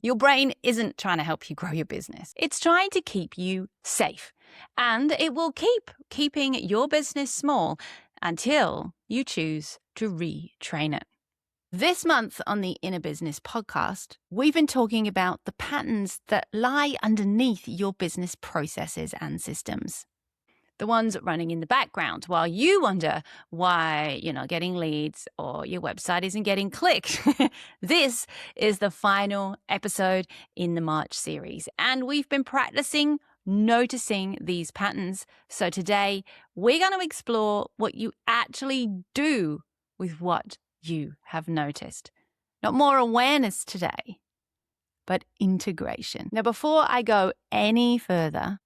Your brain isn't trying to help you grow your business. It's trying to keep you safe. And it will keep keeping your business small until you choose to retrain it. This month on the Inner Business podcast, we've been talking about the patterns that lie underneath your business processes and systems. The ones running in the background while you wonder why you're not getting leads or your website isn't getting clicked. This is the final episode in the March series, and we've been practicing noticing these patterns. So today, we're going to explore what you actually do with what you have noticed. Not more awareness today, but integration. Now, before I go any further,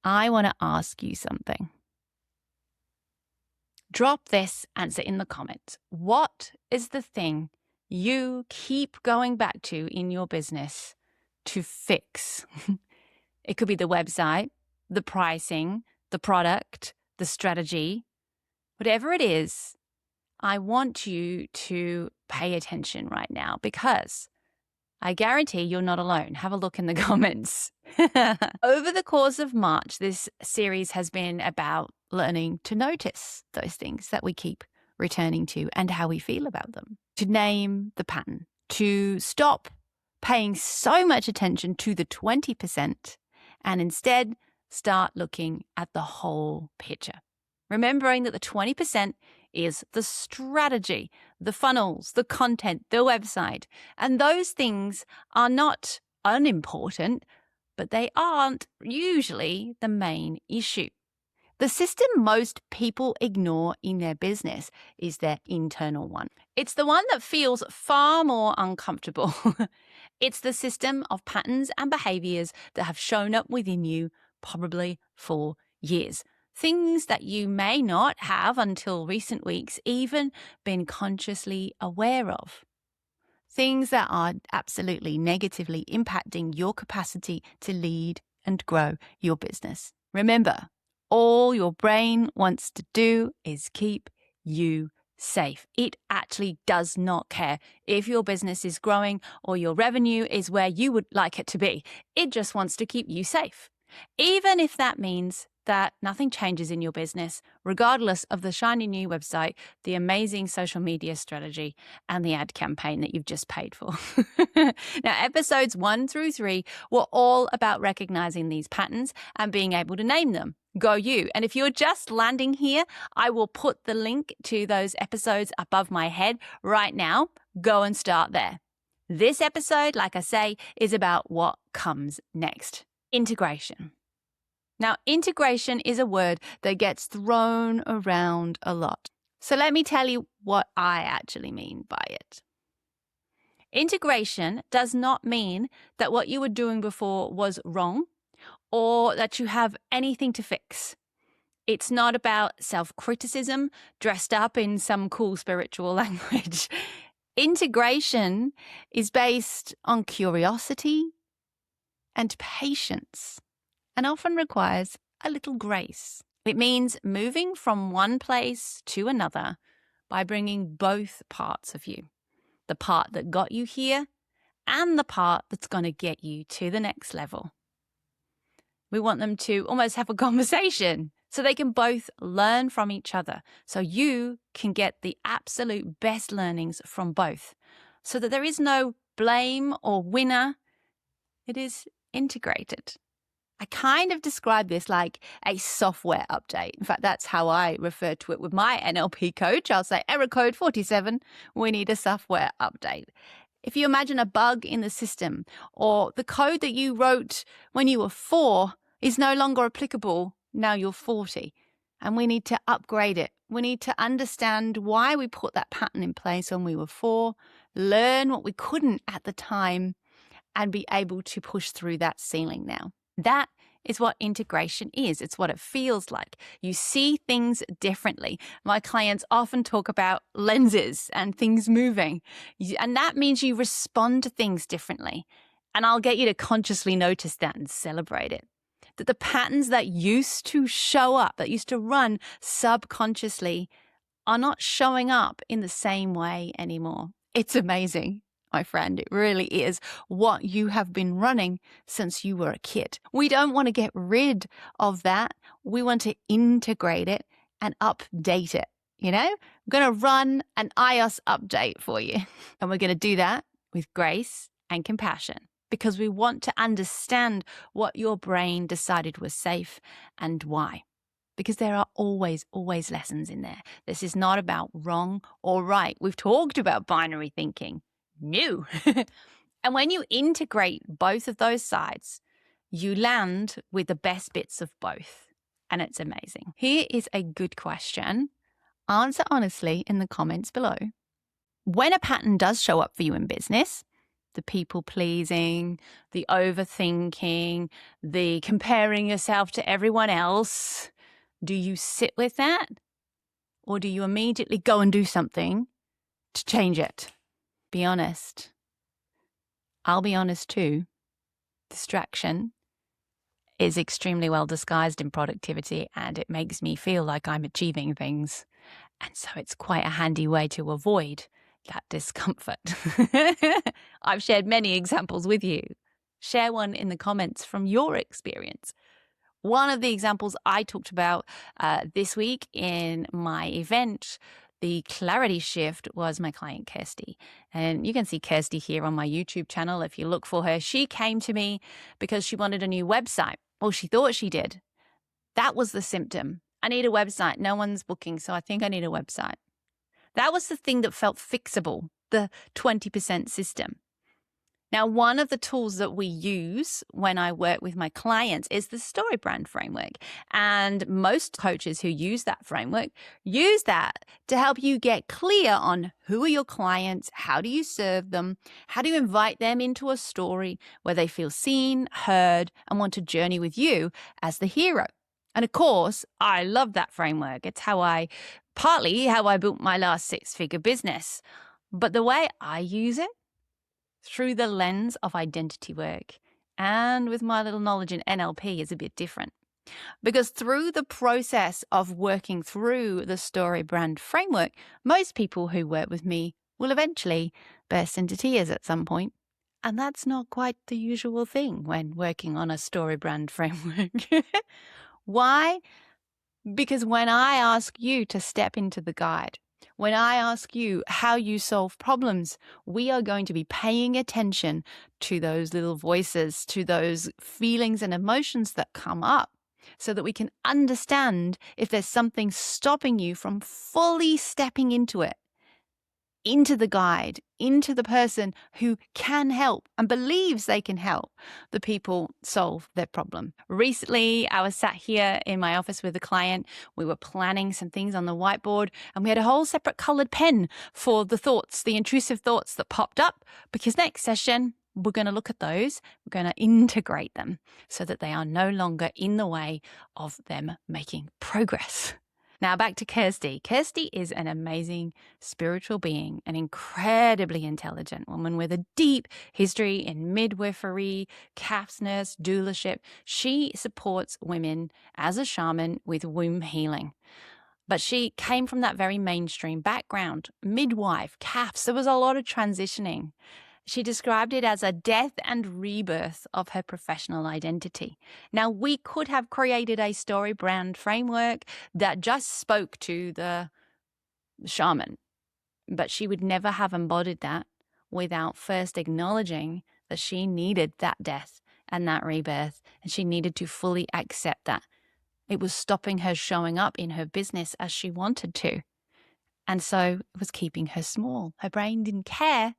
I want to ask you something. Drop this answer in the comments. What is the thing you keep going back to in your business to fix? It could be the website, the pricing, the product, the strategy. Whatever it is, I want you to pay attention right now because I guarantee you're not alone. Have a look in the comments. Over the course of March, this series has been about learning to notice those things that we keep returning to and how we feel about them. To name the pattern. To stop paying so much attention to the 20% and instead start looking at the whole picture. Remembering that the 20% is the strategy, the funnels, the content, the website. And those things are not unimportant, but they aren't usually the main issue. The system most people ignore in their business is their internal one. It's the one that feels far more uncomfortable. It's the system of patterns and behaviors that have shown up within you probably for years. Things that you may not have until recent weeks even been consciously aware of. Things that are absolutely negatively impacting your capacity to lead and grow your business. Remember, all your brain wants to do is keep you safe. It actually does not care if your business is growing or your revenue is where you would like it to be. It just wants to keep you safe. Even if that means that nothing changes in your business, regardless of the shiny new website, the amazing social media strategy, and the ad campaign that you've just paid for. Now, episodes 1 through 3 were all about recognizing these patterns and being able to name them. Go you. And if you're just landing here, I will put the link to those episodes above my head right now. Go and start there. This episode, like I say, is about what comes next. Integration. Now, integration is a word that gets thrown around a lot. So let me tell you what I actually mean by it. Integration does not mean that what you were doing before was wrong or that you have anything to fix. It's not about self-criticism dressed up in some cool spiritual language. Integration is based on curiosity and patience, and often requires a little grace. It means moving from one place to another by bringing both parts of you, the part that got you here and the part that's going to get you to the next level. We want them to almost have a conversation so they can both learn from each other, so you can get the absolute best learnings from both, so that there is no blame or winner. It is integrated. I kind of describe this like a software update. In fact, that's how I refer to it with my NLP coach. I'll say, error code 47, we need a software update. If you imagine a bug in the system, or the code that you wrote when you were 4 is no longer applicable, now you're 40, and we need to upgrade it. We need to understand why we put that pattern in place when we were 4, learn what we couldn't at the time, and be able to push through that ceiling now. That is what integration is. It's what it feels like. You see things differently. My clients often talk about lenses and things moving. And that means you respond to things differently. And I'll get you to consciously notice that and celebrate it. That the patterns that used to show up, that used to run subconsciously, are not showing up in the same way anymore. It's amazing. my friend. It really is what you have been running since you were a kid. We don't want to get rid of that. We want to integrate it and update it. You know, I'm going to run an iOS update for you. And we're going to do that with grace and compassion because we want to understand what your brain decided was safe and why. Because there are always lessons in there. This is not about wrong or right. We've talked about binary thinking. No. And when you integrate both of those sides, you land with the best bits of both. And it's amazing. Here is a good question. Answer honestly in the comments below. When a pattern does show up for you in business, the people pleasing, the overthinking, the comparing yourself to everyone else, do you sit with that? Or do you immediately go and do something to change it? Be honest. I'll be honest too. Distraction is extremely well disguised in productivity, and it makes me feel like I'm achieving things. And so it's quite a handy way to avoid that discomfort. I've shared many examples with you. Share one in the comments from your experience. One of the examples I talked about this week in my event, the clarity shift, was my client Kirstie. And you can see Kirstie here on my YouTube channel if you look for her. She came to me because she wanted a new website. Well, she thought she did. That was the symptom. I need a website. No one's booking, so I think I need a website. That was the thing that felt fixable, the 20% system. Now, one of the tools that we use when I work with my clients is the story brand framework. And most coaches who use that framework use that to help you get clear on who are your clients, how do you serve them, how do you invite them into a story where they feel seen, heard, and want to journey with you as the hero. And of course, I love that framework. It's partly how I built my last six-figure business. But the way I use it, through the lens of identity work and with my little knowledge in NLP, is a bit different. Because through the process of working through the story brand framework, most people who work with me will eventually burst into tears at some point. And that's not quite the usual thing when working on a story brand framework. Why? Because when I ask you to step into the guide, when I ask you how you solve problems, we are going to be paying attention to those little voices, to those feelings and emotions that come up so that we can understand if there's something stopping you from fully stepping into it, into the guide, into the person who can help and believes they can help the people solve their problem. Recently, I was sat here in my office with a client. We were planning some things on the whiteboard, and we had a whole separate colored pen for the thoughts, the intrusive thoughts that popped up, because next session, we're going to look at those. We're going to integrate them so that they are no longer in the way of them making progress. Now back to Kirstie. Kirstie is an amazing spiritual being, an incredibly intelligent woman with a deep history in midwifery, calf nurse, doulaship. She supports women as a shaman with womb healing. But she came from that very mainstream background, midwife, calves. There was a lot of transitioning. She described it as a death and rebirth of her professional identity. Now, we could have created a story brand framework that just spoke to the shaman, but she would never have embodied that without first acknowledging that she needed that death and that rebirth, and she needed to fully accept that. It was stopping her showing up in her business as she wanted to. And so it was keeping her small. Her brain didn't care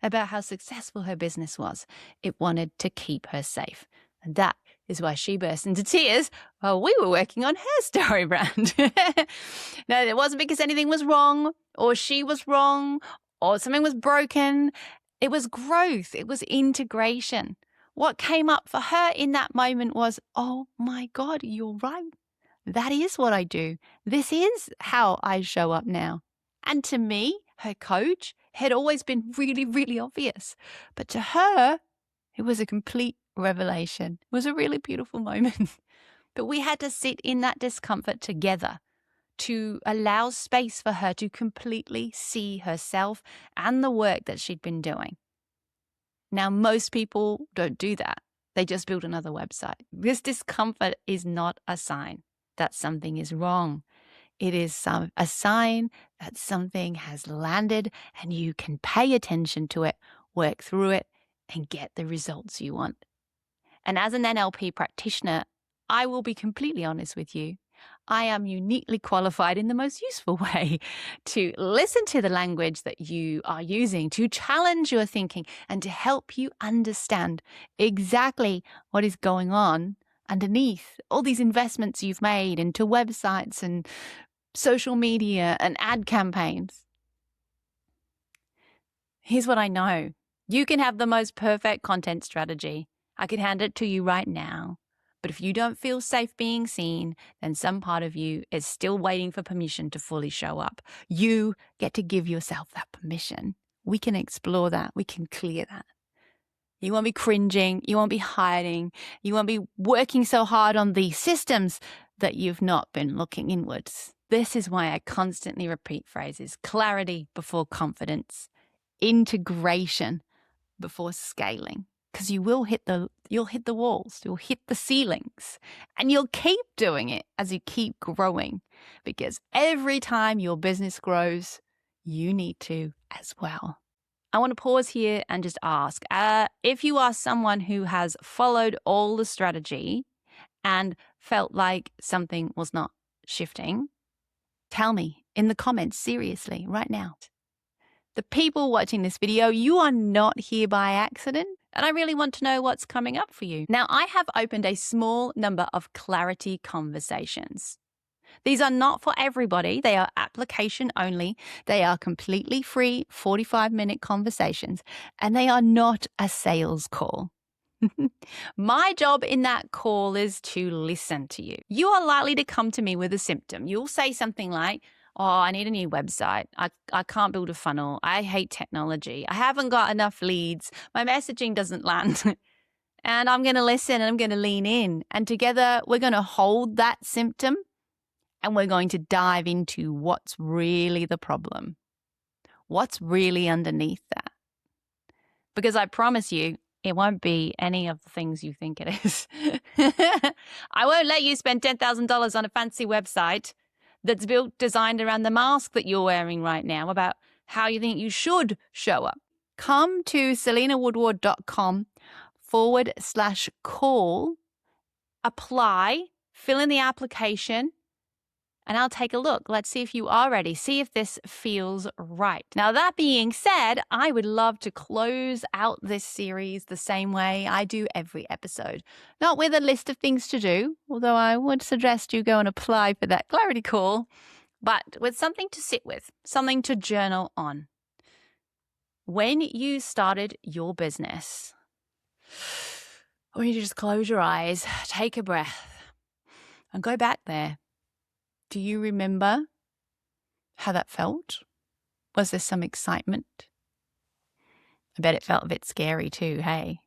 about how successful her business was. It wanted to keep her safe. And that is why she burst into tears while we were working on her story brand. No, it wasn't because anything was wrong or she was wrong or something was broken. It was growth. It was integration. What came up for her in that moment was, oh my God, you're right. That is what I do. This is how I show up now. And to me, her coach, had always been really, really obvious. But to her, it was a complete revelation. It was a really beautiful moment. But we had to sit in that discomfort together to allow space for her to completely see herself and the work that she'd been doing. Now, most people don't do that. They just build another website. This discomfort is not a sign that something is wrong. It is a sign that something has landed and you can pay attention to it, work through it, and get the results you want. And as an NLP practitioner, I will be completely honest with you. I am uniquely qualified in the most useful way to listen to the language that you are using, to challenge your thinking, and to help you understand exactly what is going on underneath all these investments you've made into websites and social media and ad campaigns. Here's what I know. You can have the most perfect content strategy. I could hand it to you right now. But if you don't feel safe being seen, then some part of you is still waiting for permission to fully show up. You get to give yourself that permission. We can explore that. We can clear that. You won't be cringing. You won't be hiding. You won't be working so hard on the systems that you've not been looking inwards. This is why I constantly repeat phrases: clarity before confidence, integration before scaling. Because you'll hit the walls, you'll hit the ceilings, and you'll keep doing it as you keep growing. Because every time your business grows, you need to as well. I want to pause here and just ask, if you are someone who has followed all the strategy and felt like something was not shifting, tell me in the comments, seriously, right now. The people watching this video, you are not here by accident, and I really want to know what's coming up for you. Now, I have opened a small number of clarity conversations. These are not for everybody. They are application only. They are completely free 45-minute conversations, and they are not a sales call. My job in that call is to listen to you. You are likely to come to me with a symptom. You'll say something like, "Oh, I need a new website. I can't build a funnel. I hate technology. I haven't got enough leads. My messaging doesn't land." And I'm going to listen and I'm going to lean in. And together we're going to hold that symptom and we're going to dive into what's really the problem. What's really underneath that? Because I promise you, it won't be any of the things you think it is. I won't let you spend $10,000 on a fancy website that's designed around the mask that you're wearing right now about how you think you should show up. Come to selenawoodward.com/call, apply, fill in the application, and I'll take a look. Let's see if you are ready. See if this feels right. Now, that being said, I would love to close out this series the same way I do every episode. Not with a list of things to do, although I would suggest you go and apply for that clarity call, but with something to sit with, something to journal on. When you started your business, I want you to just close your eyes, take a breath, and go back there. Do you remember how that felt? Was there some excitement? I bet it felt a bit scary too, hey?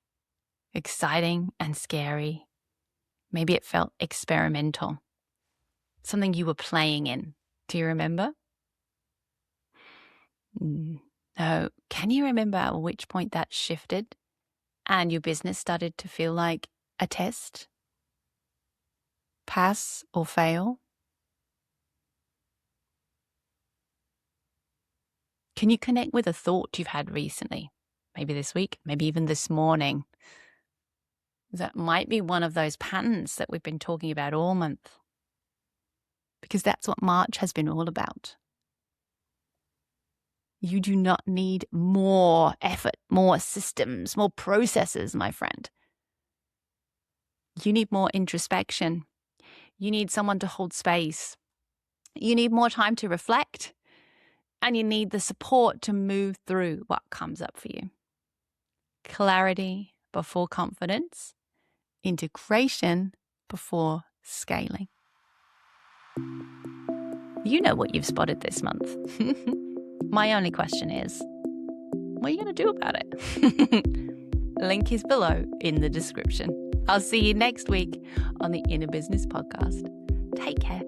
Exciting and scary. Maybe it felt experimental. Something you were playing in. Do you remember? No. Can you remember at which point that shifted and your business started to feel like a test? Pass or fail? Can you connect with a thought you've had recently? Maybe this week, maybe even this morning. That might be one of those patterns that we've been talking about all month. Because that's what March has been all about. You do not need more effort, more systems, more processes, my friend. You need more introspection. You need someone to hold space. You need more time to reflect. And you need the support to move through what comes up for you. Clarity before confidence. Integration before scaling. You know what you've spotted this month. My only question is, what are you going to do about it? Link is below in the description. I'll see you next week on the Inner Business Podcast. Take care.